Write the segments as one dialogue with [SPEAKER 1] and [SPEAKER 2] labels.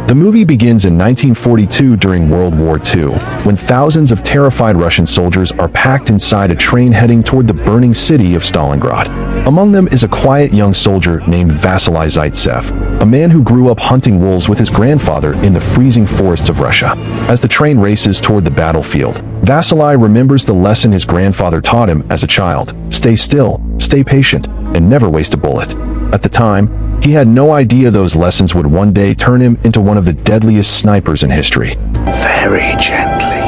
[SPEAKER 1] The movie begins in 1942 during World War II, when thousands of terrified Russian soldiers are packed inside a train heading toward the burning city of Stalingrad. Among them is a quiet young soldier named Vasily Zaitsev, a man who grew up hunting wolves with his grandfather in the freezing forests of Russia. As the train races toward the battlefield, Vasily remembers the lesson his grandfather taught him as a child: stay still, stay patient, and never waste a bullet. At the time, he had no idea those lessons would one day turn him into one of the deadliest snipers in history.
[SPEAKER 2] Very gently.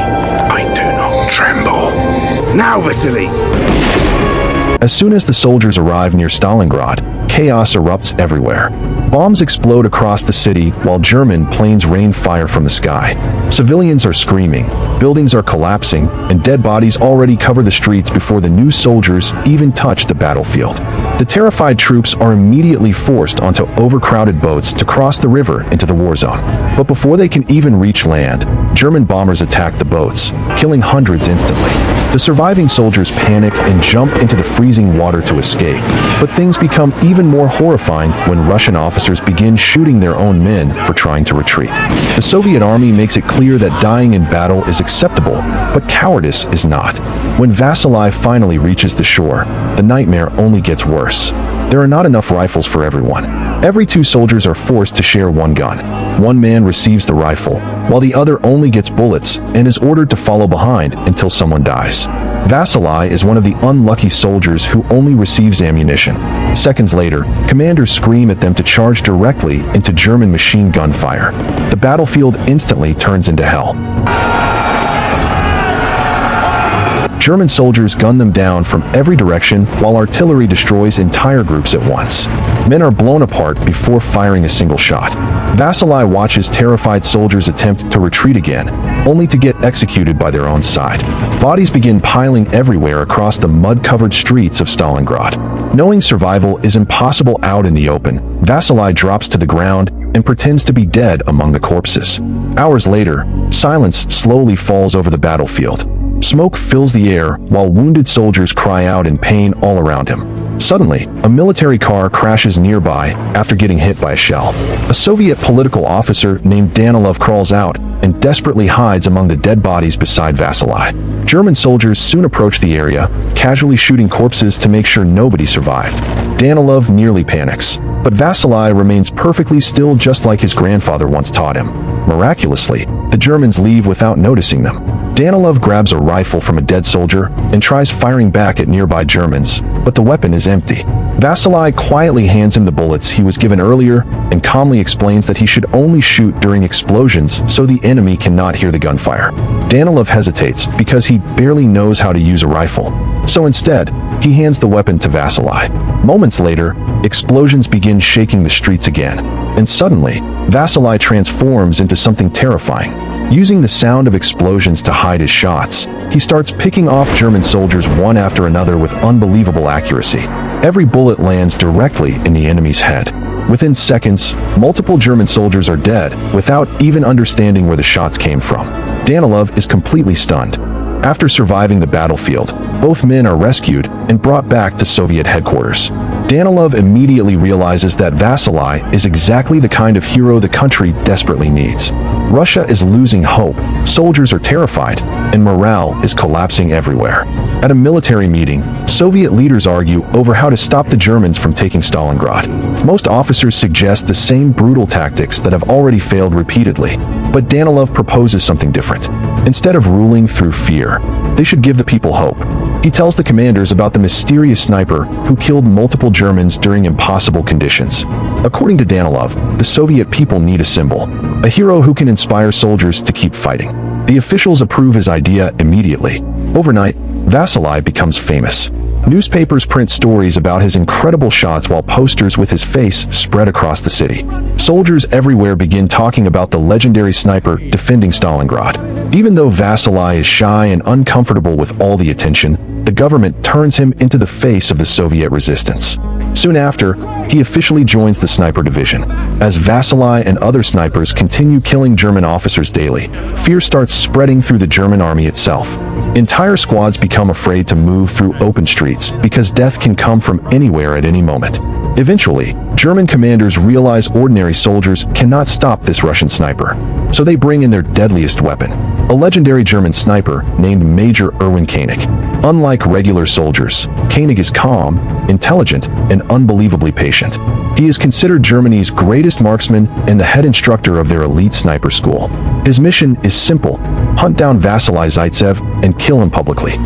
[SPEAKER 2] I do not tremble. Now, Vasily!
[SPEAKER 1] As soon as the soldiers arrive near Stalingrad, chaos erupts everywhere. Bombs explode across the city while German planes rain fire from the sky. Civilians are screaming, buildings are collapsing, and dead bodies already cover the streets before the new soldiers even touch the battlefield. The terrified troops are immediately forced onto overcrowded boats to cross the river into the war zone. But before they can even reach land, German bombers attack the boats, killing hundreds instantly. The surviving soldiers panic and jump into the freezing water to escape. But things become even more horrifying when Russian officers begin shooting their own men for trying to retreat. The Soviet army makes it clear that dying in battle is acceptable, but cowardice is not. When Vasily finally reaches the shore, the nightmare only gets worse. There are not enough rifles for everyone. Every two soldiers are forced to share one gun. One man receives the rifle, while the other only gets bullets and is ordered to follow behind until someone dies. Vasily is one of the unlucky soldiers who only receives ammunition. Seconds later, commanders scream at them to charge directly into German machine gun fire. The battlefield instantly turns into hell. German soldiers gun them down from every direction while artillery destroys entire groups at once. Men are blown apart before firing a single shot. Vasily watches terrified soldiers attempt to retreat again, only to get executed by their own side. Bodies begin piling everywhere across the mud-covered streets of Stalingrad. Knowing survival is impossible out in the open, Vasily drops to the ground and pretends to be dead among the corpses. Hours later, silence slowly falls over the battlefield. Smoke fills the air while wounded soldiers cry out in pain all around him. Suddenly, a military car crashes nearby after getting hit by a shell. A Soviet political officer named Danilov crawls out and desperately hides among the dead bodies beside Vasily. German soldiers soon approach the area, casually shooting corpses to make sure nobody survived. Danilov nearly panics, but Vasily remains perfectly still, just like his grandfather once taught him. Miraculously, the Germans leave without noticing them. Danilov grabs a rifle from a dead soldier and tries firing back at nearby Germans, but the weapon is empty. Vasily quietly hands him the bullets he was given earlier and calmly explains that he should only shoot during explosions so the enemy cannot hear the gunfire. Danilov hesitates because he barely knows how to use a rifle. So instead, he hands the weapon to Vasily. Moments later, explosions begin shaking the streets again, and suddenly, Vasily transforms into something terrifying. Using the sound of explosions to hide his shots, he starts picking off German soldiers one after another with unbelievable accuracy. Every bullet lands directly in the enemy's head. Within seconds, multiple German soldiers are dead without even understanding where the shots came from. Danilov is completely stunned. After surviving the battlefield, both men are rescued and brought back to Soviet headquarters. Danilov immediately realizes that Vasily is exactly the kind of hero the country desperately needs. Russia is losing hope, soldiers are terrified, and morale is collapsing everywhere. At a military meeting, Soviet leaders argue over how to stop the Germans from taking Stalingrad. Most officers suggest the same brutal tactics that have already failed repeatedly, but Danilov proposes something different. Instead of ruling through fear, they should give the people hope. He tells the commanders about the mysterious sniper who killed multiple Germans during impossible conditions. According to Danilov, the Soviet people need a symbol, a hero who can inspire soldiers to keep fighting. The officials approve his idea immediately. Overnight, Vasily becomes famous. Newspapers print stories about his incredible shots while posters with his face spread across the city. Soldiers everywhere begin talking about the legendary sniper defending Stalingrad. Even though Vasily is shy and uncomfortable with all the attention, the government turns him into the face of the Soviet resistance. Soon after, he officially joins the sniper division. As Vasili and other snipers continue killing German officers daily, fear starts spreading through the German army itself. Entire squads become afraid to move through open streets because death can come from anywhere at any moment. Eventually, German commanders realize ordinary soldiers cannot stop this Russian sniper, so they bring in their deadliest weapon, a legendary German sniper named Major Erwin Koenig. Unlike regular soldiers, Koenig is calm, intelligent, and unbelievably patient. He is considered Germany's greatest marksman and the head instructor of their elite sniper school. His mission is simple: hunt down Vasili Zaitsev and kill him publicly.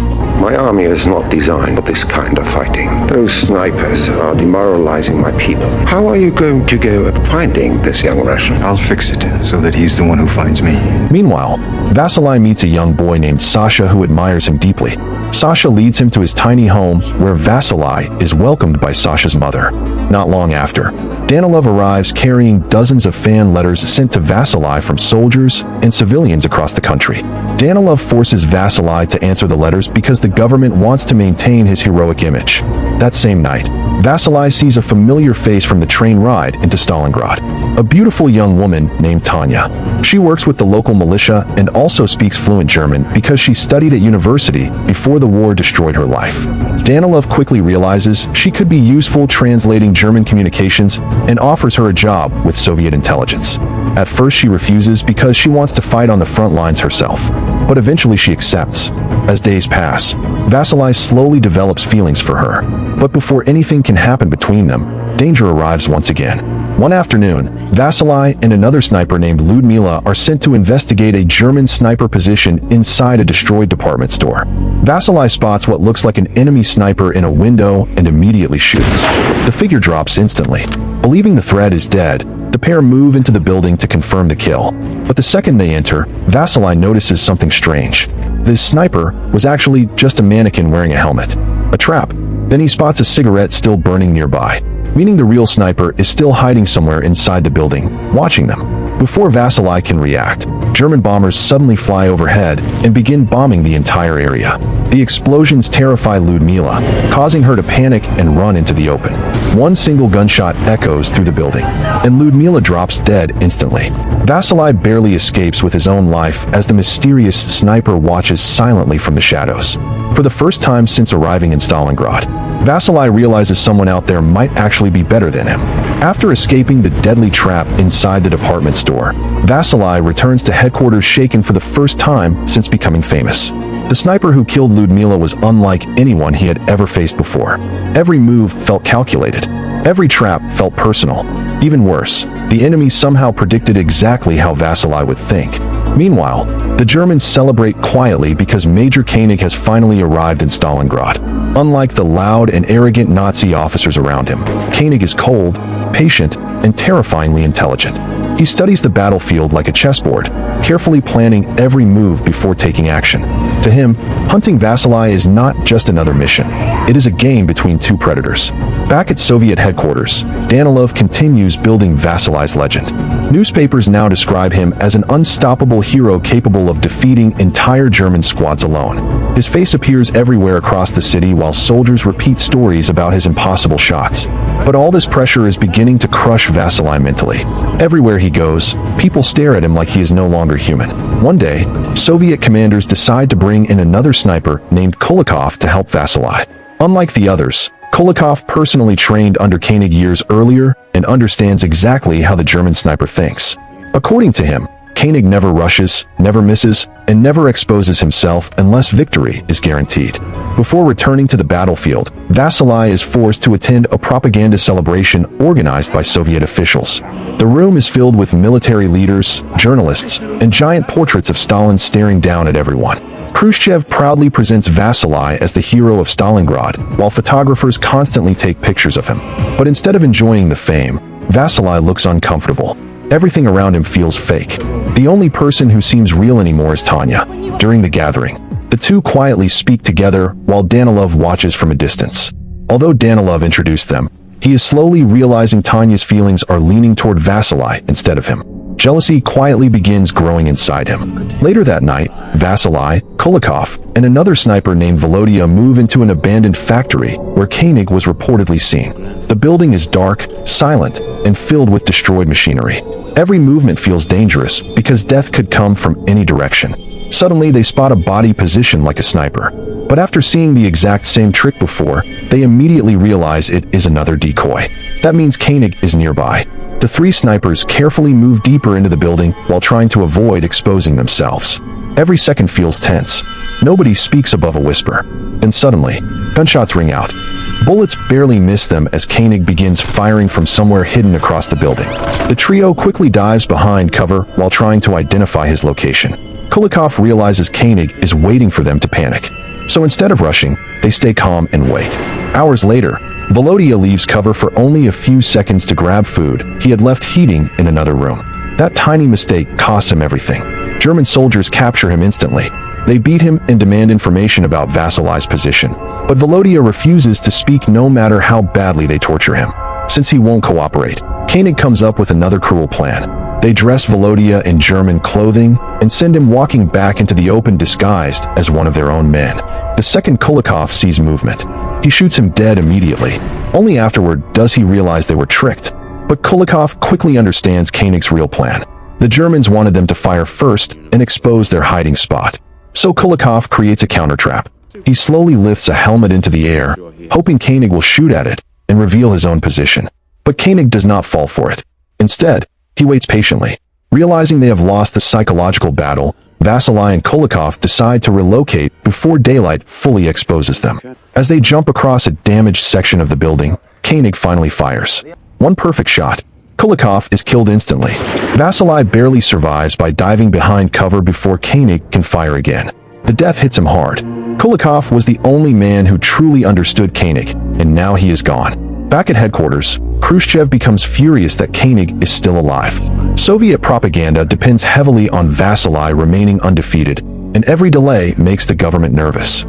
[SPEAKER 3] My army is not designed for this kind of fighting. Those snipers are demoralizing my people. How are you going to go at finding this young Russian?
[SPEAKER 4] I'll fix it so that he's the one who finds me.
[SPEAKER 1] Meanwhile, Vasili meets a young boy named Sasha who admires him deeply. Sasha leads him to his tiny home where Vasili is welcomed by Sasha's mother. Not long after, Danilov arrives carrying dozens of fan letters sent to Vasili from soldiers and civilians across the country. Danilov forces Vasili to answer the letters because the government wants to maintain his heroic image. That same night, Vasili sees a familiar face from the train ride into Stalingrad, a beautiful young woman named Tanya. She works with the local militia and also speaks fluent German because she studied at university before the war destroyed her life. Danilov quickly realizes she could be useful translating German communications and offers her a job with Soviet intelligence. At first she refuses because she wants to fight on the front lines herself, but eventually she accepts. As days pass, Vasili slowly develops feelings for her, but before anything can happen between them, danger arrives once again. One afternoon, Vasili and another sniper named Ludmila are sent to investigate a German sniper position inside a destroyed department store. Vasili spots what looks like an enemy sniper in a window and immediately shoots. The figure drops instantly. Believing the threat is dead, the pair move into the building to confirm the kill. But the second they enter, Vasili notices something strange. This sniper was actually just a mannequin wearing a helmet. A trap. Then he spots a cigarette still burning nearby, meaning the real sniper is still hiding somewhere inside the building, watching them. Before Vasili can react, German bombers suddenly fly overhead and begin bombing the entire area. The explosions terrify Ludmila, causing her to panic and run into the open. One single gunshot echoes through the building, and Ludmila drops dead instantly. Vasili barely escapes with his own life as the mysterious sniper watches silently from the shadows. For the first time since arriving in Stalingrad, Vasili realizes someone out there might actually be better than him. After escaping the deadly trap inside the department store, Vasili returns to headquarters shaken for the first time since becoming famous. The sniper who killed Ludmila was unlike anyone he had ever faced before. Every move felt calculated. Every trap felt personal. Even worse, the enemy somehow predicted exactly how Vasili would think. Meanwhile, the Germans celebrate quietly because Major Koenig has finally arrived in Stalingrad. Unlike the loud and arrogant Nazi officers around him, Koenig is cold, patient, and terrifyingly intelligent. He studies the battlefield like a chessboard, carefully planning every move before taking action. To him, hunting Vasili is not just another mission. It is a game between two predators. Back at Soviet headquarters, Danilov continues building Vasili's legend. Newspapers now describe him as an unstoppable hero capable of defeating entire German squads alone. His face appears everywhere across the city while soldiers repeat stories about his impossible shots. But all this pressure is beginning to crush Vasili mentally. Everywhere he goes, people stare at him like he is no longer human. One day, Soviet commanders decide to bring in another sniper named Kulikov to help Vasili. Unlike the others, Kulikov personally trained under Koenig years earlier and understands exactly how the German sniper thinks. According to him, Koenig never rushes, never misses, and never exposes himself unless victory is guaranteed. Before returning to the battlefield, Vasili is forced to attend a propaganda celebration organized by Soviet officials. The room is filled with military leaders, journalists, and giant portraits of Stalin staring down at everyone. Khrushchev proudly presents Vasili as the hero of Stalingrad, while photographers constantly take pictures of him. But instead of enjoying the fame, Vasili looks uncomfortable. Everything around him feels fake. The only person who seems real anymore is Tanya. During the gathering, the two quietly speak together while Danilov watches from a distance. Although Danilov introduced them, he is slowly realizing Tanya's feelings are leaning toward Vasili instead of him. Jealousy quietly begins growing inside him. Later that night, Vasily, Kulikov, and another sniper named Volodya move into an abandoned factory where Koenig was reportedly seen. The building is dark, silent, and filled with destroyed machinery. Every movement feels dangerous because death could come from any direction. Suddenly, they spot a body positioned like a sniper. But after seeing the exact same trick before, they immediately realize it is another decoy. That means Koenig is nearby. The three snipers carefully move deeper into the building while trying to avoid exposing themselves. Every second feels tense. Nobody speaks above a whisper. Then suddenly, gunshots ring out. Bullets barely miss them as Koenig begins firing from somewhere hidden across the building. The trio quickly dives behind cover while trying to identify his location. Kulikov realizes Koenig is waiting for them to panic. So instead of rushing, they stay calm and wait. Hours later, Volodya leaves cover for only a few seconds to grab food he had left heating in another room. That tiny mistake costs him everything. German soldiers capture him instantly. They beat him and demand information about Vasily's position. But Volodya refuses to speak no matter how badly they torture him. Since he won't cooperate, Koenig comes up with another cruel plan. They dress Volodya in German clothing and send him walking back into the open disguised as one of their own men. The second Kulikov sees movement. He shoots him dead immediately. Only afterward does he realize they were tricked. But Kulikov quickly understands Koenig's real plan. The Germans wanted them to fire first and expose their hiding spot. So Kulikov creates a counter-trap. He slowly lifts a helmet into the air, hoping Koenig will shoot at it and reveal his own position. But Koenig does not fall for it. Instead, he waits patiently. Realizing they have lost the psychological battle, Vasily and Kulikov decide to relocate before daylight fully exposes them. As they jump across a damaged section of the building, Koenig finally fires. One perfect shot. Kulikov is killed instantly. Vasily barely survives by diving behind cover before Koenig can fire again. The death hits him hard. Kulikov was the only man who truly understood Koenig, and now he is gone. Back at headquarters, Khrushchev becomes furious that Koenig is still alive. Soviet propaganda depends heavily on Vasily remaining undefeated, and every delay makes the government nervous.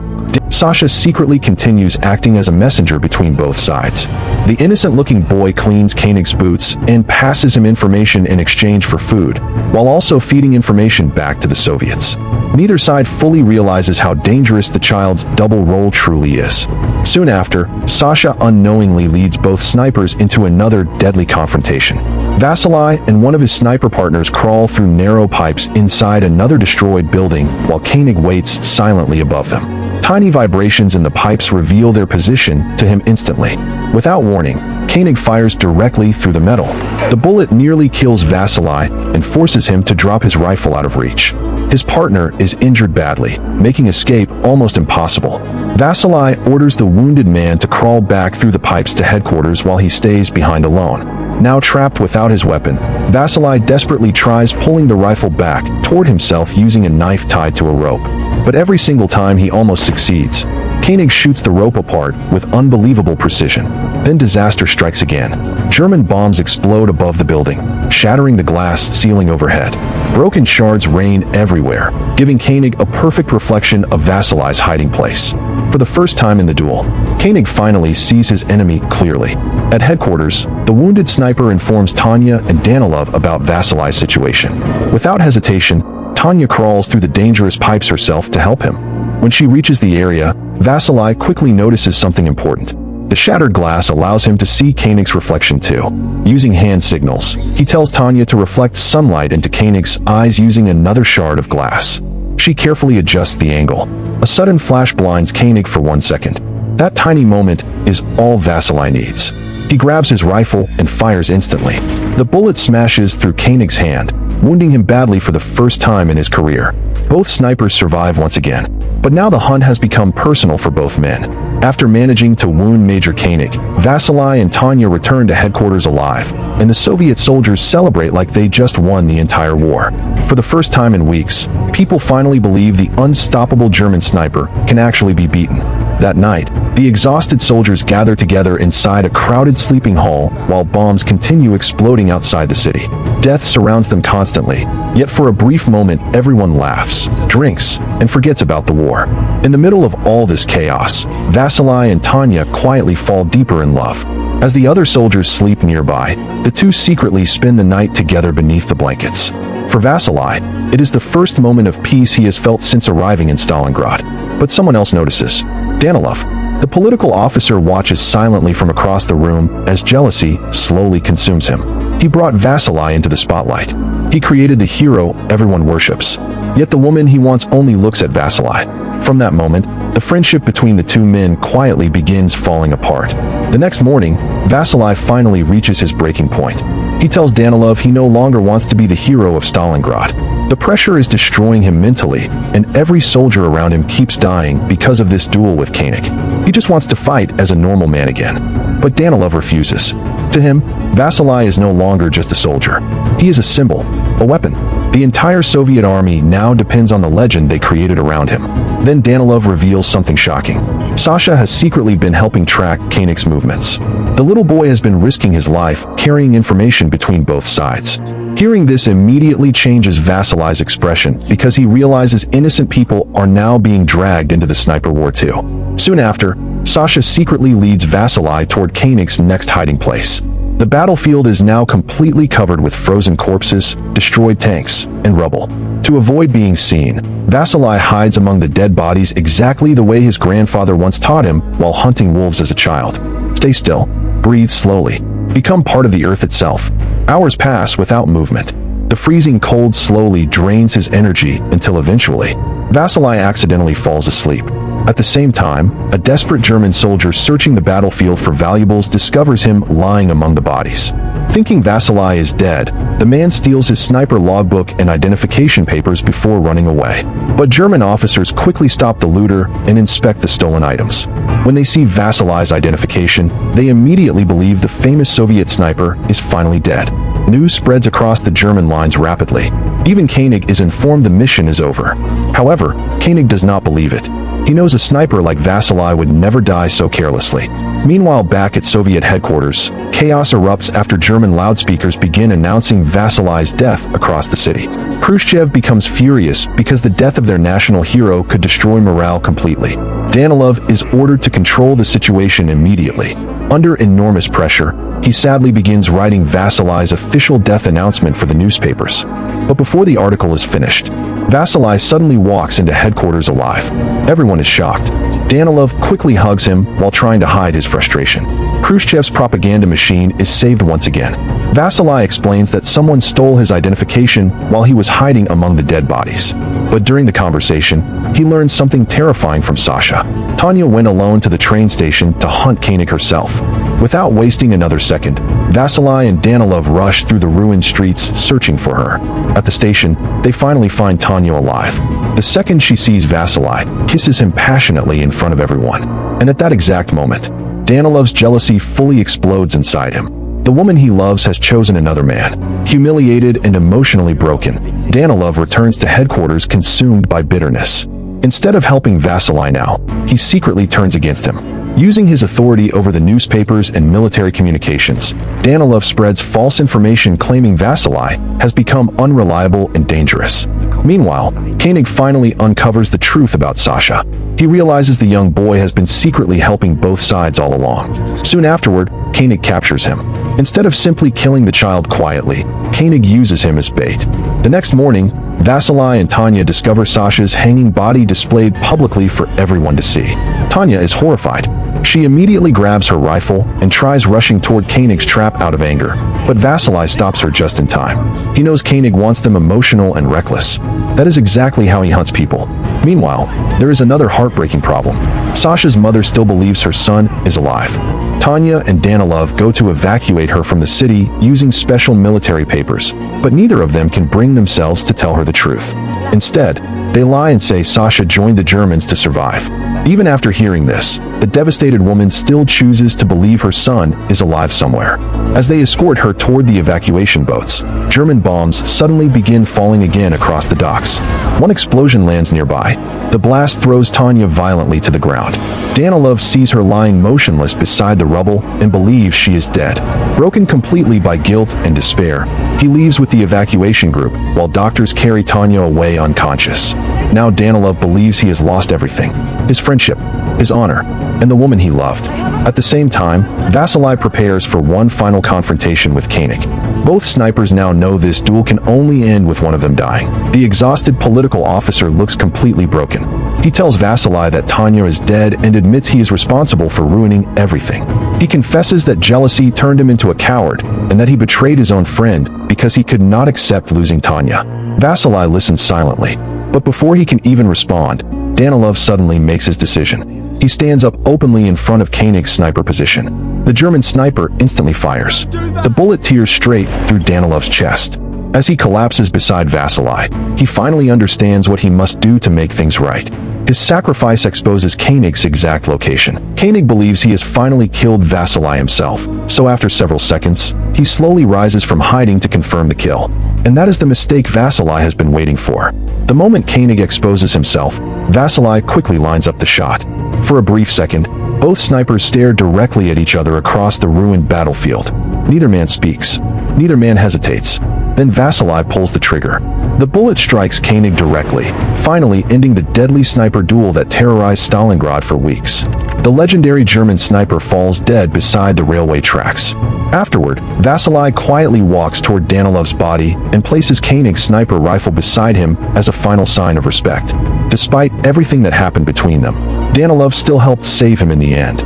[SPEAKER 1] Sasha secretly continues acting as a messenger between both sides. The innocent-looking boy cleans Koenig's boots and passes him information in exchange for food, while also feeding information back to the Soviets. Neither side fully realizes how dangerous the child's double role truly is. Soon after, Sasha unknowingly leads both snipers into another deadly confrontation. Vasily and one of his sniper partners crawl through narrow pipes inside another destroyed building while Koenig waits silently above them. Tiny vibrations in the pipes reveal their position to him instantly. Without warning, Koenig fires directly through the metal. The bullet nearly kills Vasily and forces him to drop his rifle out of reach. His partner is injured badly, making escape almost impossible. Vasily orders the wounded man to crawl back through the pipes to headquarters while he stays behind alone. Now trapped without his weapon, Vasily desperately tries pulling the rifle back toward himself using a knife tied to a rope. But every single time he almost succeeds. Koenig shoots the rope apart with unbelievable precision. Then disaster strikes again. German bombs explode above the building, shattering the glass ceiling overhead. Broken shards rain everywhere, giving Koenig a perfect reflection of Vasily's hiding place. For the first time in the duel, Koenig finally sees his enemy clearly. At headquarters, the wounded sniper informs Tanya and Danilov about Vasily's situation. Without hesitation, Tanya crawls through the dangerous pipes herself to help him. When she reaches the area, Vasily quickly notices something important. The shattered glass allows him to see Koenig's reflection too. Using hand signals, he tells Tanya to reflect sunlight into Koenig's eyes using another shard of glass. She carefully adjusts the angle. A sudden flash blinds Koenig for 1 second. That tiny moment is all Vasily needs. He grabs his rifle and fires instantly. The bullet smashes through Koenig's hand, wounding him badly for the first time in his career. Both snipers survive once again, but now the hunt has become personal for both men. After managing to wound Major Koenig, Vasily and Tanya return to headquarters alive, and the Soviet soldiers celebrate like they just won the entire war. For the first time in weeks, people finally believe the unstoppable German sniper can actually be beaten. That night, the exhausted soldiers gather together inside a crowded sleeping hall while bombs continue exploding outside the city. Death surrounds them constantly, yet for a brief moment everyone laughs, drinks, and forgets about the war. In the middle of all this chaos, Vasily and Tanya quietly fall deeper in love. As the other soldiers sleep nearby, the two secretly spend the night together beneath the blankets. For Vasili, it is the first moment of peace he has felt since arriving in Stalingrad. But someone else notices. Danilov, the political officer, watches silently from across the room as jealousy slowly consumes him. He brought Vasili into the spotlight. He created the hero everyone worships. Yet the woman he wants only looks at Vasili. From that moment, the friendship between the two men quietly begins falling apart. The next morning, Vasili finally reaches his breaking point. He tells Danilov he no longer wants to be the hero of Stalingrad. The pressure is destroying him mentally, and every soldier around him keeps dying because of this duel with Koenig. He just wants to fight as a normal man again. But Danilov refuses. To him, Vasili is no longer just a soldier. He is a symbol, a weapon. The entire Soviet army now depends on the legend they created around him. Then Danilov reveals something shocking. Sasha has secretly been helping track Koenig's movements. The little boy has been risking his life, carrying information between both sides. Hearing this immediately changes Vasili's expression because he realizes innocent people are now being dragged into the sniper war too. Soon after, Sasha secretly leads Vasili toward Koenig's next hiding place. The battlefield is now completely covered with frozen corpses, destroyed tanks, and rubble. To avoid being seen, Vasili hides among the dead bodies exactly the way his grandfather once taught him while hunting wolves as a child. Stay still, breathe slowly, become part of the earth itself. Hours pass without movement. The freezing cold slowly drains his energy until eventually, Vasili accidentally falls asleep. At the same time, a desperate German soldier searching the battlefield for valuables discovers him lying among the bodies. Thinking Vasili is dead, the man steals his sniper logbook and identification papers before running away. But German officers quickly stop the looter and inspect the stolen items. When they see Vasili's identification, they immediately believe the famous Soviet sniper is finally dead. News spreads across the German lines rapidly. Even Koenig is informed the mission is over. However, Koenig does not believe it. He knows a sniper like Vasili would never die so carelessly. Meanwhile, back at Soviet headquarters, chaos erupts after German loudspeakers begin announcing Vasili's death across the city. Khrushchev becomes furious because the death of their national hero could destroy morale completely. Danilov is ordered to control the situation immediately. Under enormous pressure, he sadly begins writing Vasili's official death announcement for the newspapers. But before the article is finished, Vasili suddenly walks into headquarters alive. Everyone is shocked. Danilov quickly hugs him while trying to hide his frustration. Khrushchev's propaganda machine is saved once again. Vasili explains that someone stole his identification while he was hiding among the dead bodies. But during the conversation, he learns something terrifying from Sasha. Tanya went alone to the train station to hunt Koenig herself. Without wasting another second, Vasili and Danilov rush through the ruined streets searching for her. At the station, they finally find Tanya alive. The second she sees Vasili, kisses him passionately in front of everyone. And at that exact moment, Danilov's jealousy fully explodes inside him. The woman he loves has chosen another man. Humiliated and emotionally broken, Danilov returns to headquarters consumed by bitterness. Instead of helping Vasili now, he secretly turns against him. Using his authority over the newspapers and military communications, Danilov spreads false information claiming Vasili has become unreliable and dangerous. Meanwhile, Koenig finally uncovers the truth about Sasha. He realizes the young boy has been secretly helping both sides all along. Soon afterward, Koenig captures him. Instead of simply killing the child quietly, Koenig uses him as bait. The next morning, Vasili and Tanya discover Sasha's hanging body displayed publicly for everyone to see. Tanya is horrified. She immediately grabs her rifle and tries rushing toward Koenig's trap out of anger, but Vasili stops her just in time. He knows Koenig wants them emotional and reckless. That is exactly how he hunts people. Meanwhile, there is another heartbreaking problem. Sasha's mother still believes her son is alive. Tanya and Danilov go to evacuate her from the city using special military papers, but neither of them can bring themselves to tell her the truth. Instead, they lie and say Sasha joined the Germans to survive. Even after hearing this, the devastated woman still chooses to believe her son is alive somewhere. As they escort her toward the evacuation boats, German bombs suddenly begin falling again across the docks. One explosion lands nearby. The blast throws Tanya violently to the ground. Danilov sees her lying motionless beside the rubble and believes she is dead. Broken completely by guilt and despair, he leaves with the evacuation group while doctors carry Tanya away unconscious. Now Danilov believes he has lost everything: his friendship, his honor, and the woman he loved. At the same time, Vasili prepares for one final confrontation with Koenig. Both snipers now know this duel can only end with one of them dying. The exhausted political officer looks completely broken. He tells Vasily that Tanya is dead and admits he is responsible for ruining everything. He confesses that jealousy turned him into a coward and that he betrayed his own friend because he could not accept losing Tanya. Vasily listens silently, but before he can even respond, Danilov suddenly makes his decision. He stands up openly in front of Koenig's sniper position. The German sniper instantly fires. The bullet tears straight through Danilov's chest. As he collapses beside Vasily, he finally understands what he must do to make things right. His sacrifice exposes Koenig's exact location. Koenig believes he has finally killed Vasily himself, so after several seconds, he slowly rises from hiding to confirm the kill. And that is the mistake Vasily has been waiting for. The moment Koenig exposes himself, Vasily quickly lines up the shot. For a brief second, both snipers stare directly at each other across the ruined battlefield. Neither man speaks. Neither man hesitates. Then Vasily pulls the trigger. The bullet strikes Koenig directly, finally ending the deadly sniper duel that terrorized Stalingrad for weeks. The legendary German sniper falls dead beside the railway tracks. Afterward, Vasily quietly walks toward Danilov's body and places Koenig's sniper rifle beside him as a final sign of respect. Despite everything that happened between them, Danilov still helped save him in the end.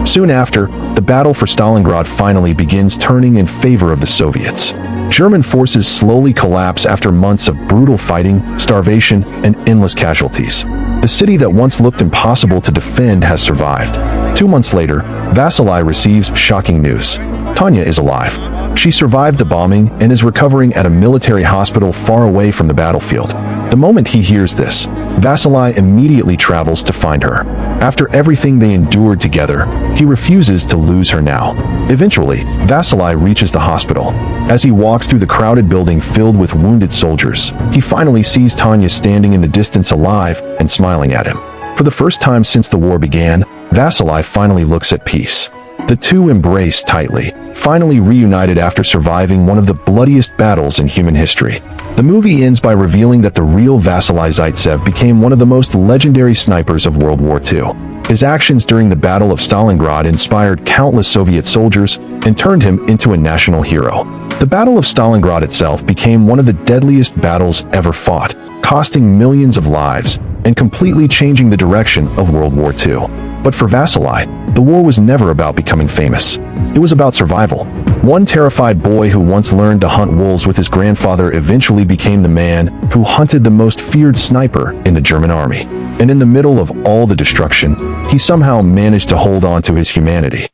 [SPEAKER 1] Soon after, the battle for Stalingrad finally begins turning in favor of the Soviets. German forces slowly collapse after months of brutal fighting, starvation, and endless casualties. The city that once looked impossible to defend has survived. 2 months later, Vasily receives shocking news. Tanya is alive. She survived the bombing and is recovering at a military hospital far away from the battlefield. The moment he hears this, Vasily immediately travels to find her. After everything they endured together, he refuses to lose her now. Eventually, Vasily reaches the hospital. As he walks through the crowded building filled with wounded soldiers, he finally sees Tanya standing in the distance alive and smiling at him. For the first time since the war began, Vasily finally looks at peace. The two embrace tightly, finally reunited after surviving one of the bloodiest battles in human history. The movie ends by revealing that the real Vasily Zaitsev became one of the most legendary snipers of World War II. His actions during the Battle of Stalingrad inspired countless Soviet soldiers and turned him into a national hero. The Battle of Stalingrad itself became one of the deadliest battles ever fought, costing millions of lives and completely changing the direction of World War II. But for Vasily, the war was never about becoming famous. It was about survival. One terrified boy who once learned to hunt wolves with his grandfather eventually became the man who hunted the most feared sniper in the German army. And in the middle of all the destruction, he somehow managed to hold on to his humanity.